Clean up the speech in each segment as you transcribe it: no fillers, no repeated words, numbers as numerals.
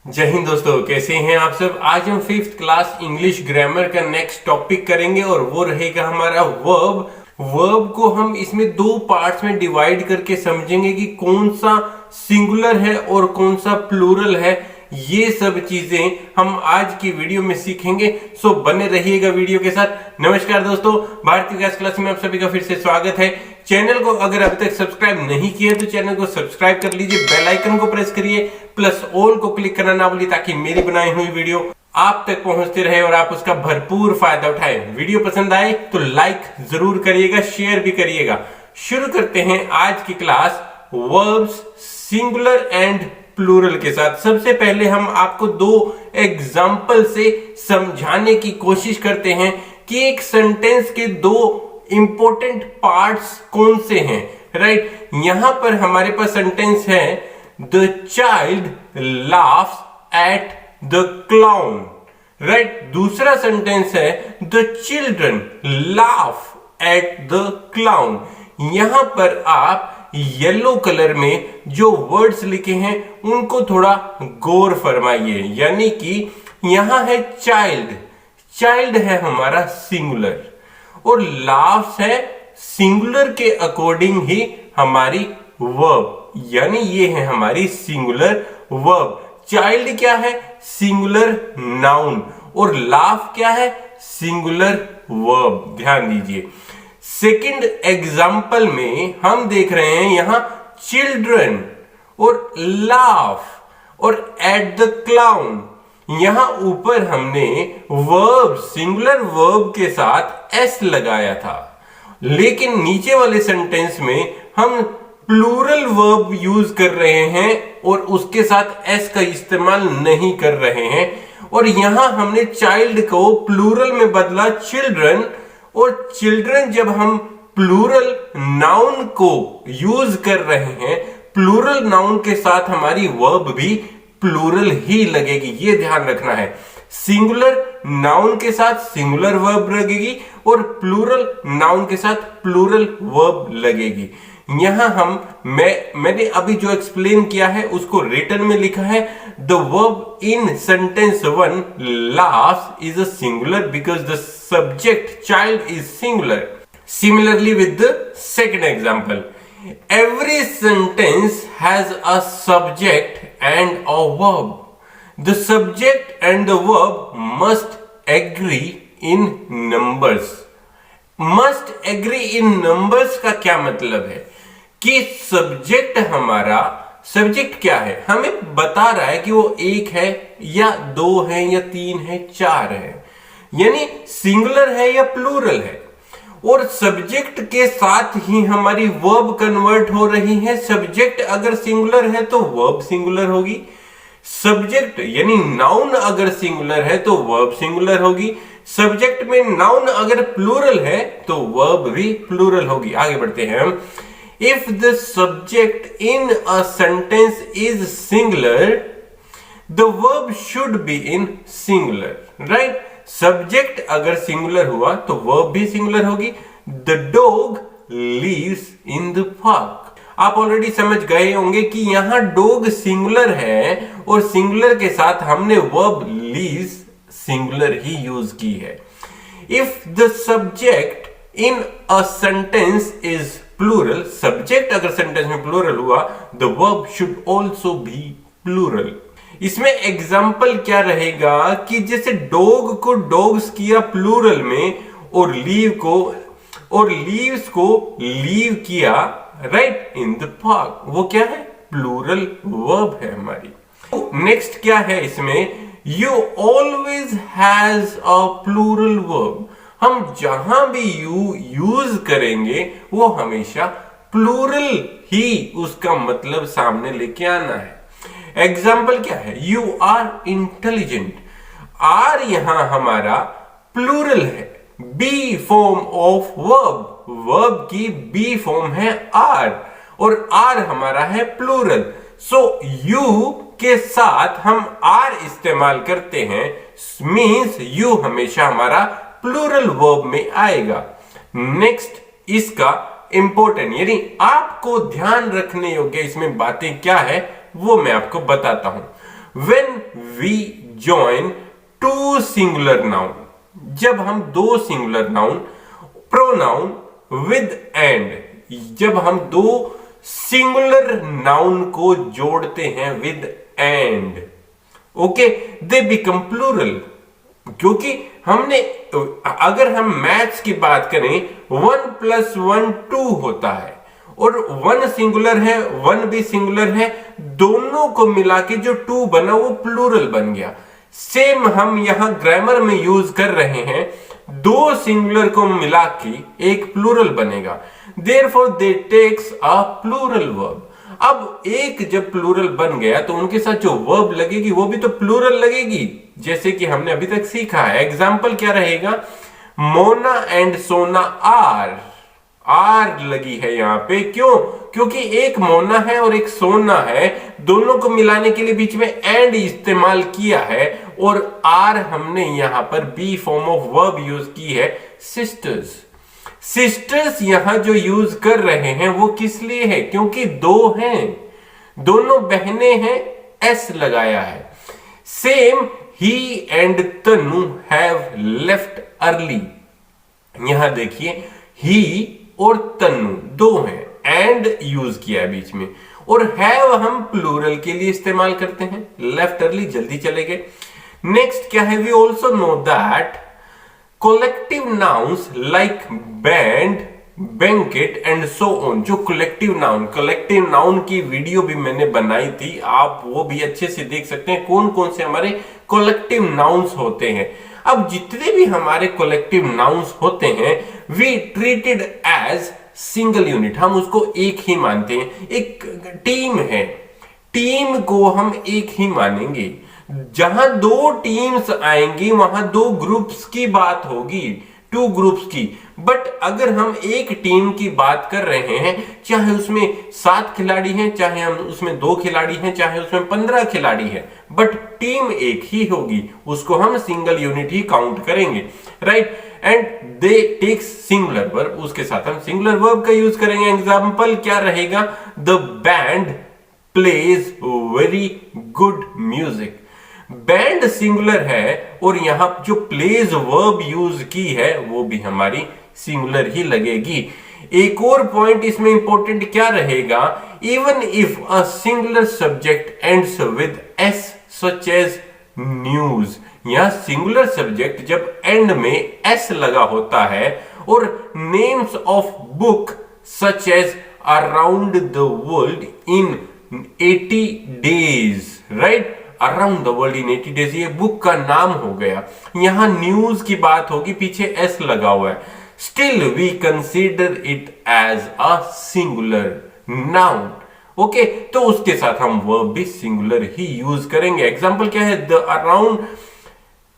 जय हिंद दोस्तों, कैसे हैं आप सब। आज हम 5th क्लास इंग्लिश ग्रामर का नेक्स्ट टॉपिक करेंगे और वो रहेगा हमारा वर्ब को हम इसमें दो पार्ट्स में डिवाइड करके समझेंगे कि कौन सा सिंगुलर है और कौन सा प्लूरल है। ये सब चीजें हम आज की वीडियो में सीखेंगे, सो बने रहिएगा वीडियो के साथ। नमस्कार दोस्तों, भारतीय गैस क्लास में आप सभी का फिर से स्वागत है। चैनल को अगर अभी तक सब्सक्राइब नहीं किया तो चैनल को सब्सक्राइब कर लीजिए, बेल आइकन को प्रेस करिए, प्लस ऑल को क्लिक करना ना भूलिए ताकि मेरी बनाई हुई वीडियो आप तक पहुंचती रहे और आप उसका भरपूर फायदा उठाएं। वीडियो पसंद आए तो लाइक जरूर करिएगा, शेयर भी करिएगा। शुरू करते हैं आज की class verbs singular and plural के साथ। सबसे पहले हम आपको दो एग्जाम्पल से समझाने की कोशिश करते हैं कि एक सेंटेंस के दो इंपॉर्टेंट पार्ट्स कौन से हैं। राइट, यहां पर हमारे पास सेंटेंस है the child laughs at the clown. Right, दूसरा सेंटेंस है the children laugh at the clown. यहां पर आप येलो कलर में जो वर्ड्स लिखे हैं उनको थोड़ा गौर फरमाइए। यानी कि यहां है चाइल्ड, चाइल्ड है हमारा सिंगुलर और लाफ्स है सिंगुलर के अकॉर्डिंग ही हमारी वर्ब, यानी ये है हमारी सिंगुलर वर्ब। चाइल्ड क्या है? सिंगुलर नाउन और लाफ क्या है? Singular verb. ध्यान दीजिए, सेकंड एग्जाम्पल में हम देख रहे हैं यहां चिल्ड्रन और लाफ और एट द क्लाउन। यहां ऊपर हमने वर्ब सिंगुलर वर्ब के साथ एस लगाया था, लेकिन नीचे वाले सेंटेंस में हम प्लूरल वर्ब यूज कर रहे हैं और उसके साथ एस का इस्तेमाल नहीं कर रहे हैं। और यहां हमने चाइल्ड को प्लूरल में बदला चिल्ड्रन, और चिल्ड्रन जब हम प्लूरल नाउन को यूज कर रहे हैं, प्लूरल नाउन के साथ हमारी वर्ब भी प्लूरल ही लगेगी। ये ध्यान रखना है, सिंगुलर नाउन के साथ सिंगुलर वर्ब लगेगी और प्लूरल नाउन के साथ प्लूरल वर्ब लगेगी। यहां मैंने अभी जो एक्सप्लेन किया है उसको रिटन में लिखा है the verb in sentence 1 laughs is a singular because the subject child is singular. Similarly with the second example, every sentence has a subject and a verb. The subject and the verb must agree in numbers. Must agree in numbers का क्या मतलब है कि subject हमारा, subject क्या है, हमें बता रहा है कि वो एक है या दो है या तीन है चार है, यानी सिंगुलर है या प्लूरल है। और सब्जेक्ट के साथ ही हमारी वर्ब कन्वर्ट हो रही है। सब्जेक्ट अगर सिंगुलर है तो वर्ब सिंगुलर होगी, सब्जेक्ट यानी नाउन अगर सिंगुलर है तो वर्ब सिंगुलर होगी, सब्जेक्ट में नाउन अगर प्लूरल है तो वर्ब भी प्लूरल होगी। आगे बढ़ते हैं हम। If the subject in a sentence is singular the verb should be in singular. Right, subject अगर सिंगुलर हुआ तो वर्ब भी सिंगुलर होगी। The dog leaves in the park. आप ऑलरेडी समझ गए होंगे कि यहां डॉग सिंगुलर है और सिंगुलर के साथ हमने वर्ब लीव्स सिंगुलर ही यूज की है। If the subject in a sentence is plural, subject अगर सेंटेंस में प्लूरल हुआ the verb should also be plural. इसमें एग्जाम्पल क्या रहेगा कि जैसे डॉग को डॉग्स किया प्लूरल में और लीव्स को लीव किया राइट इन द पार्क, वो क्या है? प्लूरल वर्ब है हमारी। नेक्स्ट क्या है इसमें? You always has a plural verb. हम जहां भी यू यूज करेंगे वो हमेशा प्लूरल ही उसका मतलब सामने लेके आना है। एग्जाम्पल क्या है? You are intelligent. आर यहां हमारा प्लूरल है, B form of verb, verb की बी फॉर्म है आर और आर हमारा है प्लूरल। सो यू के साथ हम आर इस्तेमाल करते हैं, मींस यू हमेशा हमारा प्लूरल वर्ब में आएगा। नेक्स्ट इसका इंपॉर्टेंट यानी आपको ध्यान रखने योग्य इसमें बातें क्या है वो मैं आपको बताता हूं। When we join two singular noun, जब हम दो singular noun, pronoun with and, जब हम दो सिंगुलर नाउन को जोड़ते हैं with and, okay, they become plural. क्योंकि हमने, अगर हम मैथ्स की बात करें, 1 + 1 2 होता है, और 1 सिंगुलर है 1 भी सिंगुलर है, दोनों को मिला के जो 2 बना वो प्लूरल बन गया। सेम हम यहां ग्रामर में यूज कर रहे हैं, दो सिंगुलर को मिला के एक प्लूरल बनेगा, therefore they takes a plural verb. अब एक जब प्लूरल बन गया तो उनके साथ जो वर्ब लगेगी वो भी तो प्लूरल लगेगी, जैसे कि हमने अभी तक सीखा है। एग्जाम्पल क्या रहेगा, मोना एंड सोना आर लगी है यहां पे, क्यों? क्योंकि एक मोना है और एक सोना है, दोनों को मिलाने के लिए बीच में एंड इस्तेमाल किया है, और आर हमने यहां पर B form of verb use की है, सिस्टर्स। सिस्टर्स यहां जो यूज कर रहे हैं वो किस लिए है? क्योंकि दो हैं, दोनों बहनें हैं, एस लगाया है। Same he and Tanu have left early, यहां देखिए ही और तनु दो हैं, एंड यूज किया है बीच में, और हैव हम प्लूरल के लिए इस्तेमाल करते हैं, लेफ्ट अर्ली जल्दी चले गए। नेक्स्ट क्या है, we also know that collective nouns like band, banquet and so on, जो collective noun की वीडियो भी मैंने बनाई थी, आप वो भी अच्छे से देख सकते हैं कौन कौन से हमारे collective nouns होते हैं। अब जितने भी हमारे collective nouns होते हैं, we treated as single unit, हम उसको एक ही मानते हैं। एक टीम है, टीम को हम एक ही मानेंगे। जहां दो टीम्स आएंगी वहां दो ग्रुप्स की बात होगी, 2 ग्रुप्स की। बट अगर हम एक टीम की बात कर रहे हैं, चाहे उसमें 7 खिलाड़ी हैं, चाहे हम उसमें 2 खिलाड़ी हैं, चाहे उसमें 15 खिलाड़ी हैं, बट टीम एक ही होगी, उसको हम सिंगल यूनिट ही काउंट करेंगे, right. And they takes singular verb, उसके साथ हम सिंगुलर वर्ब का यूज करेंगे। एग्जाम्पल क्या रहेगा, the band plays very good music. Band singular है और यहां जो प्लेज वर्ब यूज की है वो भी हमारी सिंगुलर ही लगेगी। एक और पॉइंट इसमें इंपॉर्टेंट क्या रहेगा, even if a singular subject ends with S such as news, यहां सिंगुलर सब्जेक्ट जब एंड में एस लगा होता है, और names of book such as around the world in 80 days, right, around the world in 80 days, ये book का नाम हो गया। यहां न्यूज की बात होगी, पीछे एस लगा हुआ है, still we consider it as a singular noun, okay. तो उसके साथ हम वर्ब भी सिंगुलर ही यूज करेंगे। एग्जाम्पल क्या है,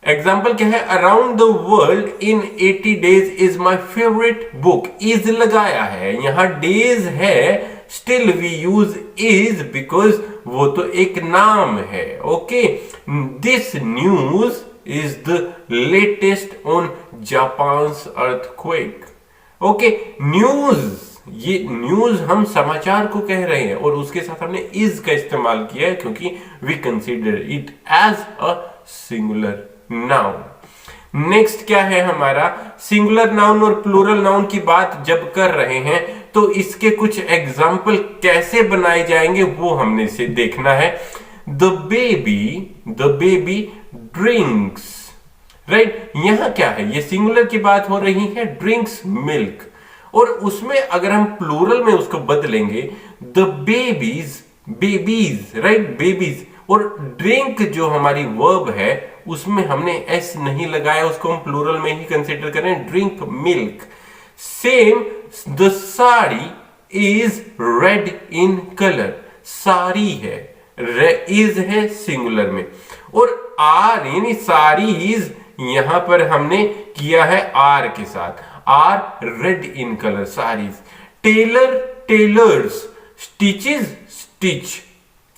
एग्जाम्पल क्या है, around the world in 80 days is my favourite book, is लगाया है, यहां डेज है, still we use is because वो तो एक नाम है, okay. This news is the latest on Japan's earthquake, okay. News, ये न्यूज हम समाचार को कह रहे हैं, और उसके साथ हमने इज का इस्तेमाल किया है क्योंकि we consider it as a singular noun. Next क्या है हमारा, सिंगुलर नाउन और प्लूरल नाउन की बात जब कर रहे हैं तो इसके कुछ एग्जाम्पल कैसे बनाए जाएंगे वो हमने से देखना है। द बेबी ड्रिंक्स, राइट, यहां क्या है, ये सिंगुलर की बात हो रही है, ड्रिंक्स मिल्क, और उसमें अगर हम प्लूरल में उसको बदलेंगे, द बेबीज, राइट, बेबीज, और ड्रिंक जो हमारी वर्ब है उसमें हमने एस नहीं लगाया, उसको हम प्लूरल में ही कंसीडर करें, drink milk. Same, the sari is red in colour, sari है, इज है सिंगुलर में, और आर यानी साड़ीज यहां पर हमने किया है आर के साथ, are red in colour, saris. Tailor tailors, stitches stitch,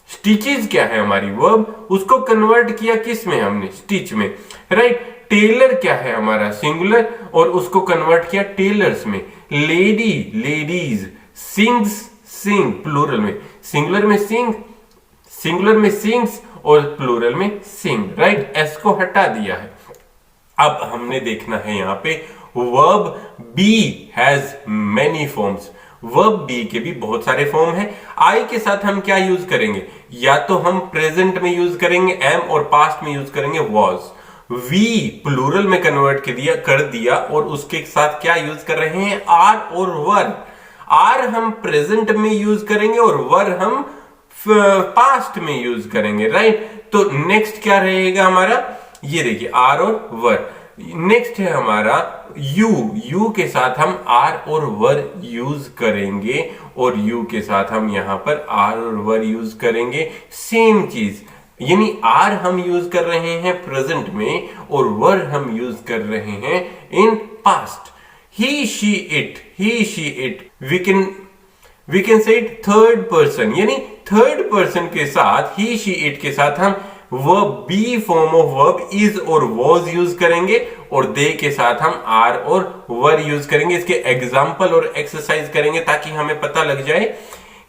stitches क्या है हमारी वर्ब, उसको कन्वर्ट किया किस में हमने, स्टिच में, राइट। टेलर क्या है हमारा सिंगुलर, और उसको कन्वर्ट किया टेलर्स में। लेडी लेडीज, सिंग्स सिंग, प्लूरल में, सिंगुलर में सिंग, सिंगुलर में सिंग्स, और प्लूरल में सिंग, राइट। एस को हटा दिया है। अब हमने देखना है यहां पे verb B has many forms. Verb B के भी बहुत सारे फॉर्म हैं। आई के साथ हम क्या यूज करेंगे, या तो हम प्रेजेंट में यूज करेंगे एम और पास्ट में यूज करेंगे वॉज। वी प्लूरल में कन्वर्ट कर दिया और उसके साथ क्या यूज कर रहे हैं, आर और वर। आर हम प्रेजेंट में यूज करेंगे और वर हम पास्ट में यूज करेंगे, राइट। तो नेक्स्ट क्या रहेगा हमारा, ये देखिए आर और वर। नेक्स्ट है हमारा यू। यू के साथ हम आर और वर यूज करेंगे और यू के साथ हम यहां पर आर और वर यूज करेंगे। सेम चीज, यानी आर हम यूज कर रहे हैं प्रेजेंट में और वर हम यूज कर रहे हैं in past. He she it, he she it, we can say it third person, यानी थर्ड पर्सन के साथ ही शी इट के साथ हम verb B form of verb is और वॉज यूज करेंगे और दे के साथ हम आर और वर यूज करेंगे। इसके एग्जाम्पल और एक्सरसाइज करेंगे ताकि हमें पता लग जाए।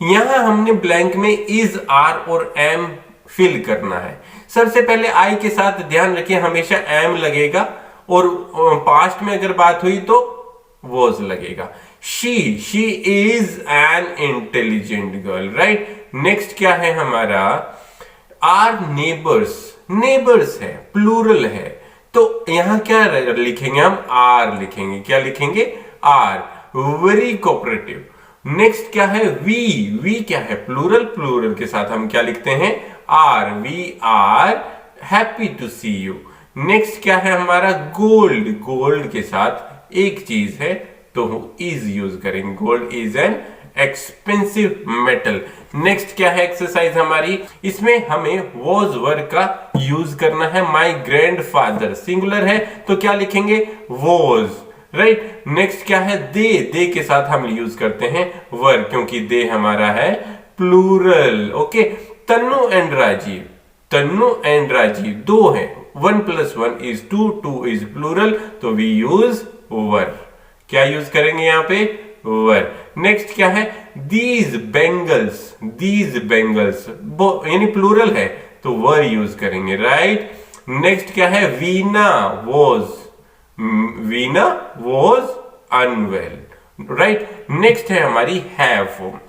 यहां हमने ब्लैंक में इज, आर और एम फिल करना है। सबसे पहले आई के साथ ध्यान रखिए हमेशा एम लगेगा और पास्ट में अगर बात हुई तो वॉज लगेगा। She is an intelligent girl, right. Next क्या है हमारा, आर नेबर्स, नेबर्स है, प्लूरल है, तो यहां क्या लिखेंगे हम, आर लिखेंगे। क्या लिखेंगे, आर। Very cooperative. नेक्स्ट क्या है, वी क्या है, प्लूरल, प्लूरल के साथ हम क्या लिखते हैं, are. We are happy to see you. Next क्या है हमारा, गोल्ड, गोल्ड के साथ एक चीज है तो इज यूज करेंगे, gold is an expensive metal. Next क्या है एक्सरसाइज हमारी, इसमें हमें वॉज वर्ब का यूज करना है। माय ग्रैंडफादर सिंगुलर है तो क्या लिखेंगे, वॉज, राइट। नेक्स्ट क्या है, दे के साथ हम यूज करते हैं वर्ब क्योंकि दे हमारा है plural, okay. Tannu and Rajeev, Tannu and Rajeev दो है, 1 + 1 = 2, 2 इज प्लूरल तो वी यूज वर्ब। क्या यूज करेंगे यहां पे, वर्ब। नेक्स्ट क्या है, दीज बेंगल्स, दीज बेंगल्स यानी प्लूरल है तो वर यूज करेंगे, राइट। नेक्स्ट क्या है, Veena was, Veena was unwell, right. Next है हमारी have form.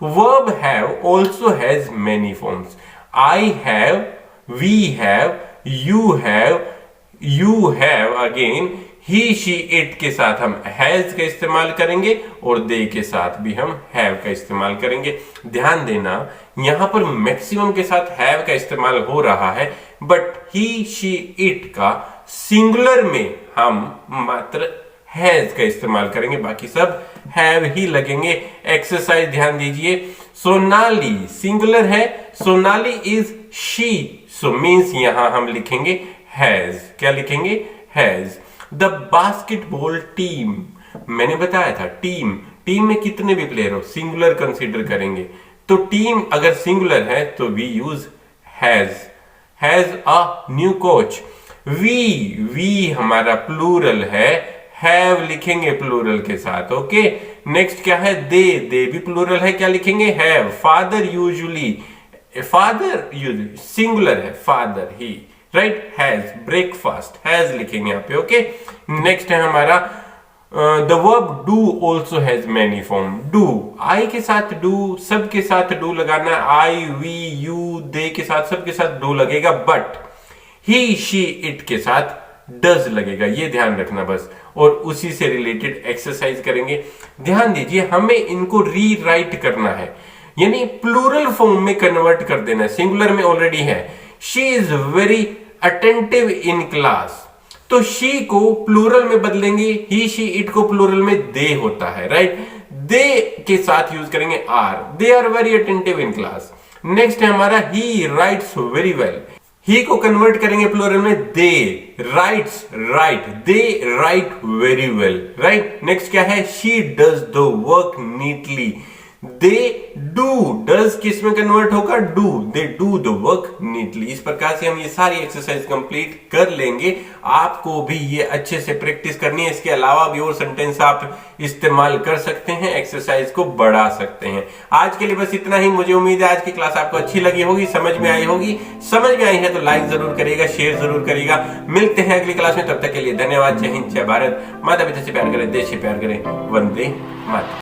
Verb have also has many forms. I have, we have, you have again. He she it के साथ हम हैज का इस्तेमाल करेंगे और दे के साथ भी हम हैव का इस्तेमाल करेंगे। ध्यान देना यहां पर मैक्सिमम के साथ हैव का इस्तेमाल हो रहा है बट ही शी इट का सिंगुलर में हम मात्र हैज का इस्तेमाल करेंगे, बाकी सब हैव ही लगेंगे। एक्सरसाइज ध्यान दीजिए, सोनाली सिंगुलर है, Sonali is she, so means यहां हम लिखेंगे हैज। क्या लिखेंगे, हैज। द बास्केटबॉल टीम, मैंने बताया था टीम, टीम में कितने भी प्लेयर हो सिंगुलर कंसीडर करेंगे तो टीम अगर सिंगुलर है तो we use has a new coach. We हमारा प्लूरल है, हैव लिखेंगे प्लूरल के साथ, ओके। नेक्स्ट क्या है, दे भी प्लूरल है, क्या लिखेंगे, have. Father usually, father usually singular है, फादर ही, राइट। हैज, ब्रेकफास्ट, हैज लिखेंगे यहाँ पे, ओके। नेक्स्ट है हमारा the verb do also has many form. Do, I के साथ डू, सब के साथ डू लगाना, आई, वी, यू, दे के साथ, सब के साथ डू लगेगा, बट ही शी इट के साथ डज लगेगा, ये ध्यान रखना बस। और उसी से रिलेटेड एक्सरसाइज करेंगे। ध्यान दीजिए हमें इनको रीराइट करना है, यानी प्लूरल फॉर्म में कन्वर्ट कर देना है, सिंगुलर में ऑलरेडी है। She is very attentive in class, तो शी को प्लूरल में बदलेंगे, ही शी इट को प्लूरल में दे होता है, राइट। दे के साथ यूज करेंगे are, they are very attentive in class. Next है हमारा he writes very well, he को कन्वर्ट करेंगे प्लूरल में, they writes right, they write very well, right. Next क्या है, she does the work neatly, they do, does किस में convert होगा, do, they do the work neatly. इस प्रकार से हम ये सारी एक्सरसाइज कंप्लीट कर लेंगे। आपको भी ये अच्छे से प्रैक्टिस करनी है। इसके अलावा भी और सेंटेंस आप इस्तेमाल कर सकते हैं, एक्सरसाइज को बढ़ा सकते हैं। आज के लिए बस इतना ही। मुझे उम्मीद है आज की क्लास आपको अच्छी लगी होगी, समझ में आई होगी। समझ में आई है तो लाइक जरूर करिएगा, शेयर जरूर करिएगा। मिलते हैं अगली क्लास में, तब तक के लिए धन्यवाद। जय हिंद, जय भारत। माता पिता से प्यार करें, देश से प्यार करें। वंदे मातरम।